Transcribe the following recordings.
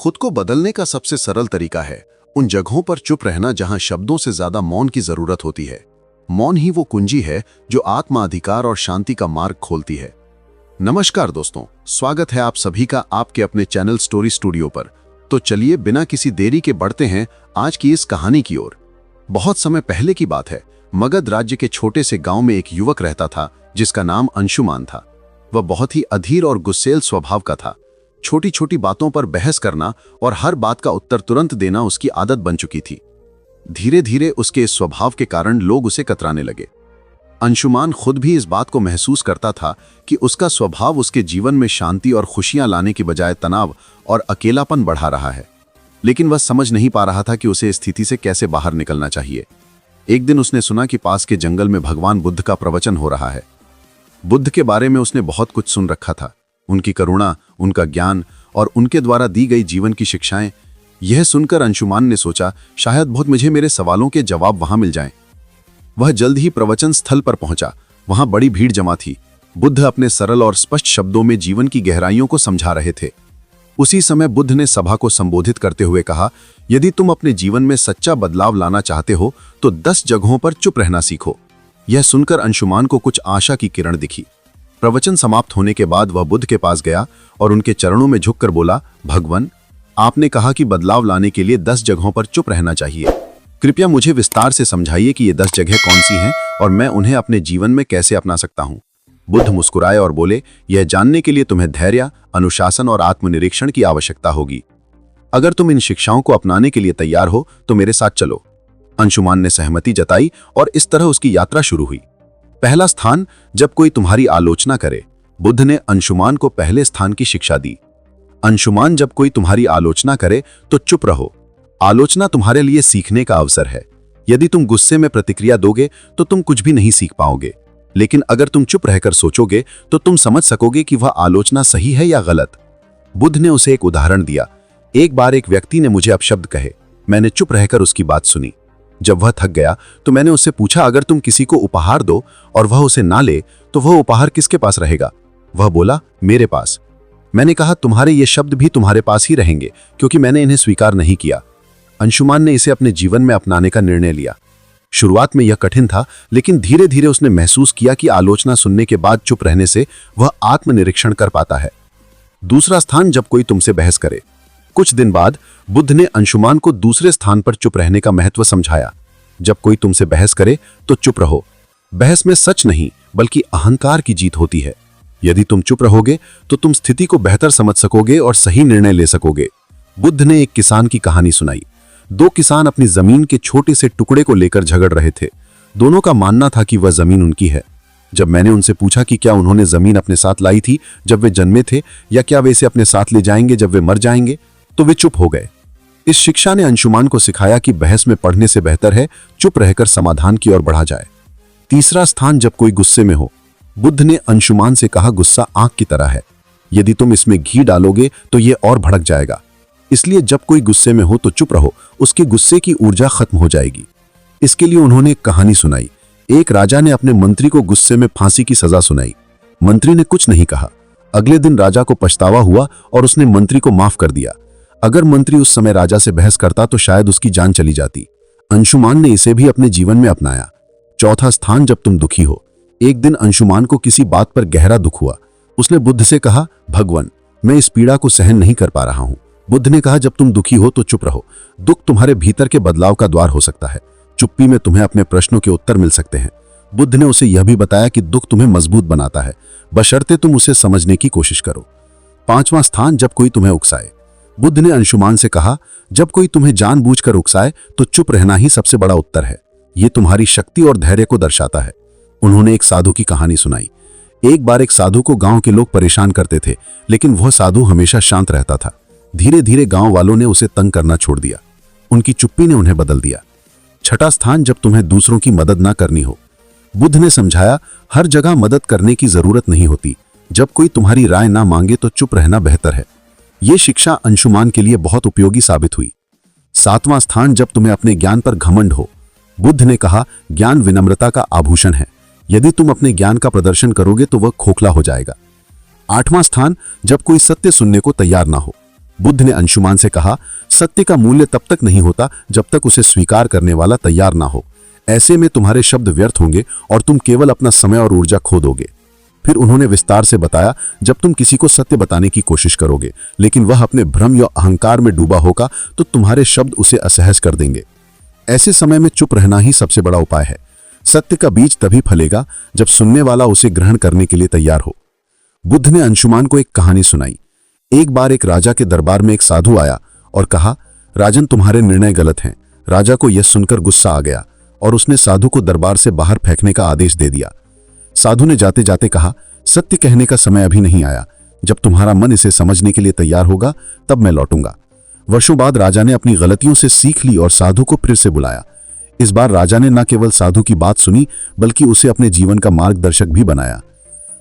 खुद को बदलने का सबसे सरल तरीका है उन जगहों पर चुप रहना जहां शब्दों से ज्यादा मौन की जरूरत होती है। मौन ही वो कुंजी है जो आत्माधिकार और शांति का मार्ग खोलती है। नमस्कार दोस्तों, स्वागत है आप सभी का आपके अपने चैनल स्टोरी स्टूडियो पर। तो चलिए बिना किसी देरी के बढ़ते हैं आज की इस कहानी की ओर। बहुत समय पहले की बात है। मगध राज्य के छोटे से गांव में एक युवक रहता था जिसका नाम अंशुमान था। वह बहुत ही अधीर और गुस्सैल स्वभाव का था। छोटी छोटी बातों पर बहस करना और हर बात का उत्तर तुरंत देना उसकी आदत बन चुकी थी। धीरे धीरे उसके इस स्वभाव के कारण लोग उसे कतराने लगे। अंशुमान खुद भी इस बात को महसूस करता था कि उसका स्वभाव उसके जीवन में शांति और खुशियां लाने की बजाय तनाव और अकेलापन बढ़ा रहा है। लेकिन वह समझ नहीं पा रहा था कि उसे इस स्थिति से कैसे बाहर निकलना चाहिए। एक दिन उसने सुना कि पास के जंगल में भगवान बुद्ध का प्रवचन हो रहा है। बुद्ध के बारे में उसने बहुत कुछ सुन रखा था, उनकी करुणा, उनका ज्ञान और उनके द्वारा दी गई जीवन की शिक्षाएं। यह सुनकर अंशुमान ने सोचा, शायद बहुत मुझे मेरे सवालों के जवाब वहां मिल जाएं। वह जल्द ही प्रवचन स्थल पर पहुंचा। वहां बड़ी भीड़ जमा थी। बुद्ध अपने सरल और स्पष्ट शब्दों में जीवन की गहराइयों को समझा रहे थे। उसी समय बुद्ध ने सभा को संबोधित करते हुए कहा, यदि तुम अपने जीवन में सच्चा बदलाव लाना चाहते हो तो 10 जगहों पर चुप रहना सीखो। यह सुनकर अंशुमान को कुछ आशा की किरण दिखी। प्रवचन समाप्त होने के बाद वह बुद्ध के पास गया और उनके चरणों में झुककर बोला, भगवान, आपने कहा कि बदलाव लाने के लिए 10 जगहों पर चुप रहना चाहिए। कृपया मुझे विस्तार से समझाइए कि ये 10 जगह कौन सी हैं और मैं उन्हें अपने जीवन में कैसे अपना सकता हूँ। बुद्ध मुस्कुराए और बोले, यह जानने के लिए तुम्हें धैर्य, अनुशासन और आत्मनिरीक्षण की आवश्यकता होगी। अगर तुम इन शिक्षाओं को अपनाने के लिए तैयार हो तो मेरे साथ चलो। अंशुमान ने सहमति जताई और इस तरह उसकी यात्रा शुरू हुई। पहला स्थान, जब कोई तुम्हारी आलोचना करे। बुद्ध ने अंशुमान को पहले स्थान की शिक्षा दी। अंशुमान, जब कोई तुम्हारी आलोचना करे तो चुप रहो। आलोचना तुम्हारे लिए सीखने का अवसर है। यदि तुम गुस्से में प्रतिक्रिया दोगे तो तुम कुछ भी नहीं सीख पाओगे। लेकिन अगर तुम चुप रहकर सोचोगे तो तुम समझ सकोगे कि वह आलोचना सही है या गलत। बुद्ध ने उसे एक उदाहरण दिया। एक बार एक व्यक्ति ने मुझे अपशब्द कहे। मैंने चुप रहकर उसकी बात सुनी। जब वह थक गया तो मैंने उससे पूछा, अगर तुम किसी को उपहार दो और वह उसे ना ले तो वह उपहार किसके पास रहेगा? वह बोला, मेरे पास। मैंने कहा, तुम्हारे ये शब्द भी तुम्हारे पास ही रहेंगे क्योंकि मैंने इन्हें स्वीकार नहीं किया। अंशुमान ने इसे अपने जीवन में अपनाने का निर्णय लिया। शुरुआत में यह कठिन था, लेकिन धीरे धीरे उसने महसूस किया कि आलोचना सुनने के बाद चुप रहने से वह आत्मनिरीक्षण कर पाता है। दूसरा स्थान, जब कोई तुमसे बहस करे। कुछ दिन बाद बुद्ध ने अंशुमान को दूसरे स्थान पर चुप रहने का महत्व समझाया। जब कोई तुमसे बहस करे तो चुप रहो। बहस में सच नहीं बल्कि अहंकार की जीत होती है। यदि तुम चुप रहोगे तो तुम स्थिति को बेहतर समझ सकोगे और सही निर्णय ले सकोगे। बुद्ध ने एक किसान की कहानी सुनाई। 2 किसान अपनी जमीन के छोटे से टुकड़े को लेकर झगड़ रहे थे। दोनों का मानना था कि वह जमीन उनकी है। जब मैंने उनसे पूछा कि क्या उन्होंने जमीन अपने साथ लाई थी जब वे जन्मे थे या क्या वे इसे अपने साथ ले जाएंगे जब वे मर जाएंगे, तो वे चुप हो गए। इस शिक्षा ने अंशुमान को सिखाया कि बहस में पढ़ने से बेहतर है चुप रहकर समाधान की ओर बढ़ा जाए। तीसरा स्थान, जब कोई गुस्से में हो। बुद्ध ने अंशुमान से कहा, गुस्सा आग की तरह है। यदि तुम इसमें घी डालोगे तो यह और भड़क जाएगा। इसलिए जब कोई गुस्से में हो तो चुप रहो, उसके गुस्से की ऊर्जा खत्म हो जाएगी। इसके लिए उन्होंने एक कहानी सुनाई। एक राजा ने अपने मंत्री को गुस्से में फांसी की सजा सुनाई। मंत्री ने कुछ नहीं कहा। अगले दिन राजा को पछतावा हुआ और उसने मंत्री को माफ कर दिया। अगर मंत्री उस समय राजा से बहस करता तो शायद उसकी जान चली जाती। अंशुमान ने इसे भी अपने जीवन में अपनाया। चौथा स्थान, जब तुम दुखी हो। एक दिन अंशुमान को किसी बात पर गहरा दुख हुआ। उसने बुद्ध से कहा, भगवान, मैं इस पीड़ा को सहन नहीं कर पा रहा हूं। बुद्ध ने कहा, जब तुम दुखी हो तो चुप रहो। दुख तुम्हारे भीतर के बदलाव का द्वार हो सकता है। चुप्पी में तुम्हें अपने प्रश्नों के उत्तर मिल सकते हैं। बुद्ध ने उसे यह भी बताया कि दुख तुम्हें मजबूत बनाता है, बशर्ते तुम उसे समझने की कोशिश करो। 5वां स्थान, जब कोई तुम्हें उकसाए। बुद्ध ने अंशुमान से कहा, जब कोई तुम्हें जानबूझकर उकसाए तो चुप रहना ही सबसे बड़ा उत्तर है। यह तुम्हारी शक्ति और धैर्य को दर्शाता है। उन्होंने एक साधु की कहानी सुनाई। एक बार एक साधु को गांव के लोग परेशान करते थे, लेकिन वह साधु हमेशा शांत रहता था। धीरे धीरे गांव वालों ने उसे तंग करना छोड़ दिया। उनकी चुप्पी ने उन्हें बदल दिया। 6ठा स्थान, जब तुम्हें दूसरों की मदद ना करनी हो। बुद्ध ने समझाया, हर जगह मदद करने की जरूरत नहीं होती। जब कोई तुम्हारी राय ना मांगे तो चुप रहना बेहतर है। यह शिक्षा अंशुमान के लिए बहुत उपयोगी साबित हुई। 7वां स्थान, जब तुम्हें अपने ज्ञान पर घमंड हो। बुद्ध ने कहा, ज्ञान विनम्रता का आभूषण है। यदि तुम अपने ज्ञान का प्रदर्शन करोगे तो वह खोखला हो जाएगा। 8वां स्थान, जब कोई सत्य सुनने को तैयार ना हो। बुद्ध ने अंशुमान से कहा, सत्य का मूल्य तब तक नहीं होता जब तक उसे स्वीकार करने वाला तैयार ना हो। ऐसे में तुम्हारे शब्द व्यर्थ होंगे और तुम केवल अपना समय और ऊर्जा खो दोगे। फिर उन्होंने विस्तार से बताया, जब तुम किसी को सत्य बताने की कोशिश करोगे लेकिन वह अपने भ्रम या अहंकार में डूबा होगा तो तुम्हारे शब्द उसे असहज कर देंगे। ऐसे समय में चुप रहना ही सबसे बड़ा उपाय है। सत्य का बीज तभी फलेगा जब सुनने वाला उसे ग्रहण करने के लिए तैयार हो। बुद्ध ने अंशुमान को एक कहानी सुनाई। एक बार एक राजा के दरबार में एक साधु आया और कहा, राजन, तुम्हारे निर्णय गलत हैं। राजा को यह सुनकर गुस्सा आ गया और उसने साधु को दरबार से बाहर फेंकने का आदेश दे दिया। साधु ने जाते जाते कहा, सत्य कहने का समय अभी नहीं आया। जब तुम्हारा मन इसे समझने के लिए तैयार होगा तब मैं लौटूंगा। वर्षों बाद राजा ने अपनी गलतियों से सीख ली और साधु को फिर से बुलाया। इस बार राजा ने न केवल साधु की बात सुनी बल्कि उसे अपने जीवन का मार्गदर्शक भी बनाया।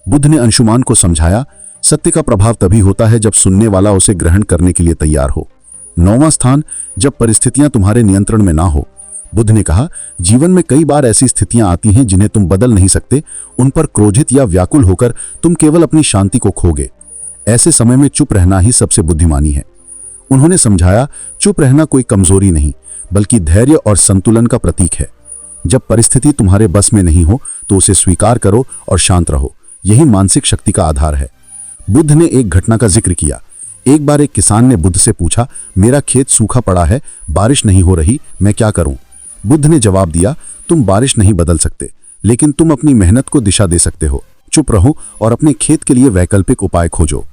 बुद्ध ने अंशुमान को समझाया, सत्य का प्रभाव तभी होता है जब सुनने वाला उसे ग्रहण करने के लिए तैयार हो। 9वां स्थान, जब परिस्थितियां तुम्हारे नियंत्रण में ना हो। बुद्ध ने कहा, जीवन में कई बार ऐसी स्थितियां आती हैं जिन्हें तुम बदल नहीं सकते। उन पर क्रोधित या व्याकुल होकर तुम केवल अपनी शांति को खोगे। ऐसे समय में चुप रहना ही सबसे बुद्धिमानी है। उन्होंने समझाया, चुप रहना कोई कमजोरी नहीं बल्कि धैर्य और संतुलन का प्रतीक है। जब परिस्थिति तुम्हारे बस में नहीं हो तो उसे स्वीकार करो और शांत रहो। यही मानसिक शक्ति का आधार है। बुद्ध ने एक घटना का जिक्र किया। एक बार एक किसान ने बुद्ध से पूछा, मेरा खेत सूखा पड़ा है, बारिश नहीं हो रही, मैं क्या करूं? बुद्ध ने जवाब दिया, तुम बारिश नहीं बदल सकते लेकिन तुम अपनी मेहनत को दिशा दे सकते हो। चुप रहो और अपने खेत के लिए वैकल्पिक उपाय खोजो।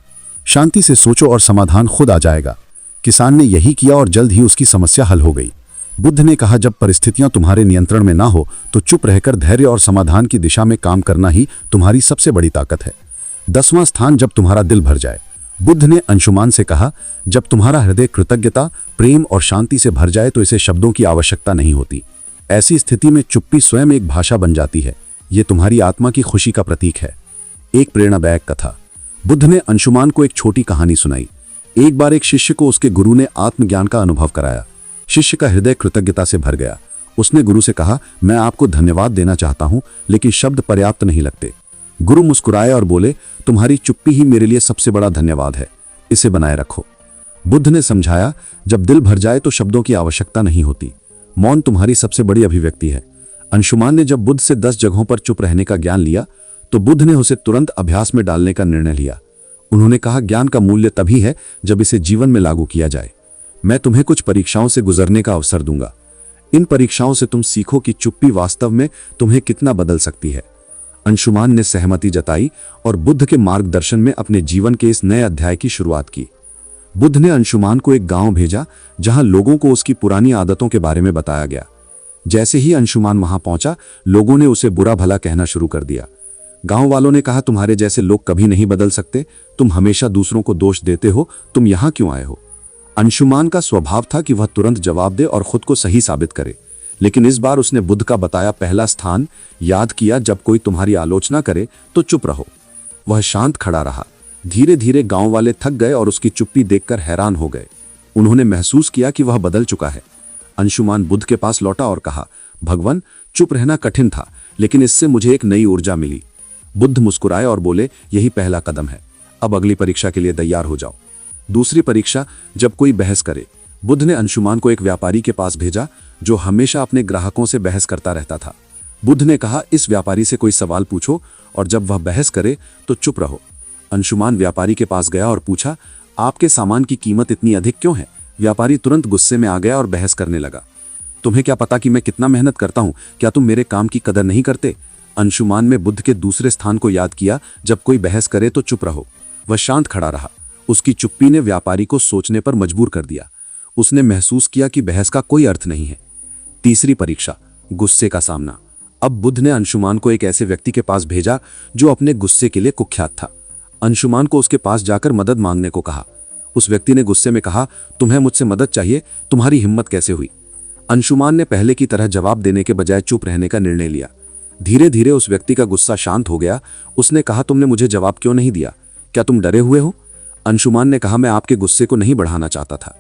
शांति से सोचो और समाधान खुद आ जाएगा। किसान ने यही किया और जल्द ही उसकी समस्या हल हो गई। बुद्ध ने कहा, जब परिस्थितियां तुम्हारे नियंत्रण में ना हो तो चुप रहकर धैर्य और समाधान की दिशा में काम करना ही तुम्हारी सबसे बड़ी ताकत है। 10वां स्थान, जब तुम्हारा दिल भर जाए। बुद्ध ने अंशुमान से कहा, जब तुम्हारा हृदय कृतज्ञता, प्रेम और शांति से भर जाए तो इसे शब्दों की आवश्यकता नहीं होती। ऐसी स्थिति में चुप्पी स्वयं एक भाषा बन जाती है। ये तुम्हारी आत्मा की खुशी का प्रतीक है। एक प्रेरणादायक कथा। बुद्ध ने अंशुमान को एक छोटी कहानी सुनाई। एक बार एक शिष्य को उसके गुरु ने आत्मज्ञान का अनुभव कराया। शिष्य का हृदय कृतज्ञता से भर गया। उसने गुरु से कहा, मैं आपको धन्यवाद देना चाहता हूं लेकिन शब्द पर्याप्त नहीं लगते। गुरु मुस्कुराए और बोले, तुम्हारी चुप्पी ही मेरे लिए सबसे बड़ा धन्यवाद है, इसे बनाए रखो। बुद्ध ने समझाया, जब दिल भर जाए तो शब्दों की आवश्यकता नहीं होती। मौन तुम्हारी सबसे बड़ी अभिव्यक्ति है। अंशुमान ने जब बुद्ध से 10 जगहों पर चुप रहने का ज्ञान लिया तो बुद्ध ने उसे तुरंत अभ्यास में डालने का निर्णय लिया। उन्होंने कहा, ज्ञान का मूल्य तभी है जब इसे जीवन में लागू किया जाए। मैं तुम्हें कुछ परीक्षाओं से गुजरने का अवसर दूंगा। इन परीक्षाओं से तुम सीखो कि चुप्पी वास्तव में तुम्हें कितना बदल सकती है। अंशुमान ने सहमति जताई और बुद्ध के मार्गदर्शन में अपने जीवन के इस नए अध्याय की शुरुआत की। बुद्ध ने अंशुमान को एक गांव भेजा जहां लोगों को उसकी पुरानी आदतों के बारे में बताया गया। जैसे ही अंशुमान वहां पहुंचा, लोगों ने उसे बुरा भला कहना शुरू कर दिया। गांव वालों ने कहा, तुम्हारे जैसे लोग कभी नहीं बदल सकते, तुम हमेशा दूसरों को दोष देते हो, तुम यहां क्यों आए हो? अंशुमान का स्वभाव था कि वह तुरंत जवाब दे और खुद को सही साबित करे, लेकिन इस बार उसने बुद्ध का बताया पहला स्थान याद किया, जब कोई तुम्हारी आलोचना करे तो चुप रहो। वह शांत खड़ा रहा। धीरे धीरे गांव वाले थक गए और उसकी चुप्पी देखकर हैरान हो गए। उन्होंने महसूस किया कि वह बदल चुका है। अंशुमान बुद्ध के पास लौटा और कहा, भगवान, चुप रहना कठिन था लेकिन इससे मुझे एक नई ऊर्जा मिली। बुद्ध मुस्कुराए और बोले, यही पहला कदम है, अब अगली परीक्षा के लिए तैयार हो जाओ। दूसरी परीक्षा, जब कोई बहस करे। बुद्ध ने अंशुमान को एक व्यापारी के पास भेजा जो हमेशा अपने ग्राहकों से बहस करता रहता था। बुद्ध ने कहा, इस व्यापारी से कोई सवाल पूछो और जब वह बहस करे तो चुप रहो। अंशुमान व्यापारी के पास गया और पूछा, आपके सामान की कीमत इतनी अधिक क्यों है? व्यापारी तुरंत गुस्से में आ गया और बहस करने लगा, तुम्हें क्या पता कि मैं कितना मेहनत करता हूं? क्या तुम मेरे काम की कदर नहीं करते? अंशुमान में बुद्ध के दूसरे स्थान को याद किया, जब कोई बहस करे तो चुप रहो। वह शांत खड़ा रहा। उसकी चुप्पी ने व्यापारी को सोचने पर मजबूर कर दिया। उसने महसूस किया कि बहस का कोई अर्थ नहीं है। तीसरी परीक्षा, गुस्से का सामना। अब बुद्ध ने अंशुमान को एक ऐसे व्यक्ति के पास भेजा जो अपने गुस्से के लिए कुख्यात था। अंशुमान को उसके पास जाकर मदद मांगने को कहा। उस व्यक्ति ने गुस्से में कहा, तुम्हें मुझसे मदद चाहिए? तुम्हारी हिम्मत कैसे हुई? अंशुमान ने पहले की तरह जवाब देने के बजाय चुप रहने का निर्णय लिया। धीरे धीरे उस व्यक्ति का गुस्सा शांत हो गया। उसने कहा, तुमने मुझे जवाब क्यों नहीं दिया? क्या तुम डरे हुए हो? अंशुमान ने कहा, मैं आपके गुस्से को नहीं बढ़ाना चाहता था।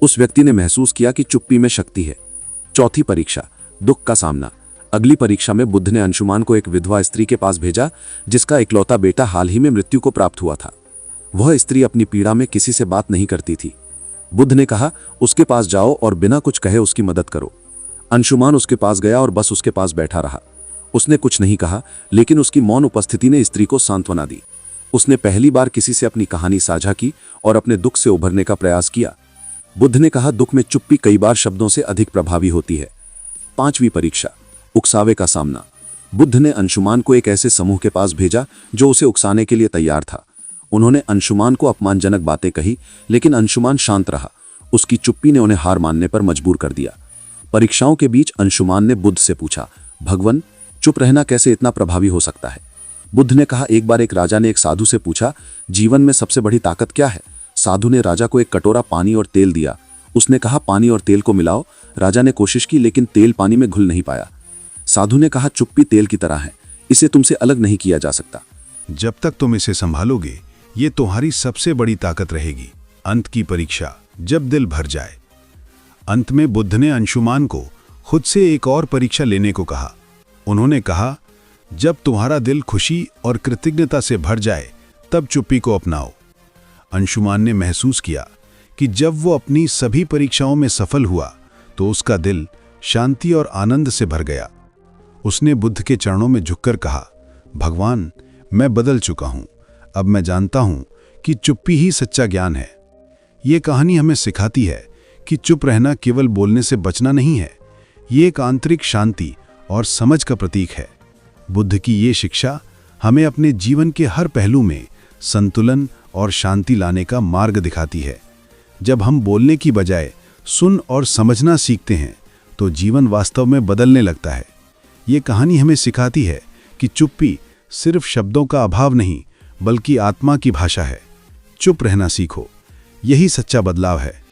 उस व्यक्ति ने महसूस किया कि चुप्पी में शक्ति है। चौथी परीक्षा, दुख का सामना। अगली परीक्षा में बुद्ध ने अंशुमान को एक विधवा स्त्री के पास भेजा जिसका इकलौता बेटा हाल ही में मृत्यु को प्राप्त हुआ था। वह स्त्री अपनी पीड़ा में किसी से बात नहीं करती थी। बुद्ध ने कहा, उसके पास जाओ और बिना कुछ कहे उसकी मदद करो। अंशुमान उसके पास गया और बस उसके पास बैठा रहा। उसने कुछ नहीं कहा, लेकिन उसकी मौन उपस्थिति ने स्त्री को सांत्वना दी। उसने पहली बार किसी से अपनी कहानी साझा की और अपने दुख से उभरने का प्रयास किया। बुद्ध ने कहा, दुख में चुप्पी कई बार शब्दों से अधिक प्रभावी होती है। 5वीं परीक्षा, उकसावे का सामना। बुद्ध ने अंशुमान को एक ऐसे समूह के पास भेजा जो उसे उकसाने के लिए तैयार था। उन्होंने अंशुमान को अपमानजनक बातें कही, लेकिन अंशुमान शांत रहा। उसकी चुप्पी ने उन्हें हार मानने पर मजबूर कर दिया। परीक्षाओं के बीच अंशुमान ने बुद्ध से पूछा, भगवान, चुप रहना कैसे इतना प्रभावी हो सकता है? बुद्ध ने कहा, एक बार एक राजा ने एक साधु से पूछा, जीवन में सबसे बड़ी ताकत क्या है? साधु ने राजा को एक कटोरा पानी और तेल दिया। उसने कहा, पानी और तेल को मिलाओ। राजा ने कोशिश की, लेकिन तेल पानी में घुल नहीं पाया। साधु ने कहा, चुप्पी तेल की तरह है, इसे तुमसे अलग नहीं किया जा सकता। जब तक तुम इसे संभालोगे, ये तुम्हारी सबसे बड़ी ताकत रहेगी। अंत की परीक्षा, जब दिल भर जाए। अंत में बुद्ध ने अंशुमान को खुद से एक और परीक्षा लेने को कहा। उन्होंने कहा, जब तुम्हारा दिल खुशी और कृतज्ञता से भर जाए, तब चुप्पी को अपनाओ। अंशुमान ने महसूस किया कि जब वो अपनी सभी परीक्षाओं में सफल हुआ तो उसका दिल शांति और आनंद से भर गया। उसने बुद्ध के चरणों में झुककर कहा, भगवान, मैं बदल चुका हूं। अब मैं जानता हूं कि चुप्पी ही सच्चा ज्ञान है। ये कहानी हमें सिखाती है कि चुप रहना केवल बोलने से बचना नहीं है, ये एक आंतरिक शांति और समझ का प्रतीक है। बुद्ध की ये शिक्षा हमें अपने जीवन के हर पहलू में संतुलन और शांति लाने का मार्ग दिखाती है। जब हम बोलने की बजाय सुन और समझना सीखते हैं तो जीवन वास्तव में बदलने लगता है। ये कहानी हमें सिखाती है कि चुप्पी सिर्फ शब्दों का अभाव नहीं, बल्कि आत्मा की भाषा है। चुप रहना सीखो, यही सच्चा बदलाव है।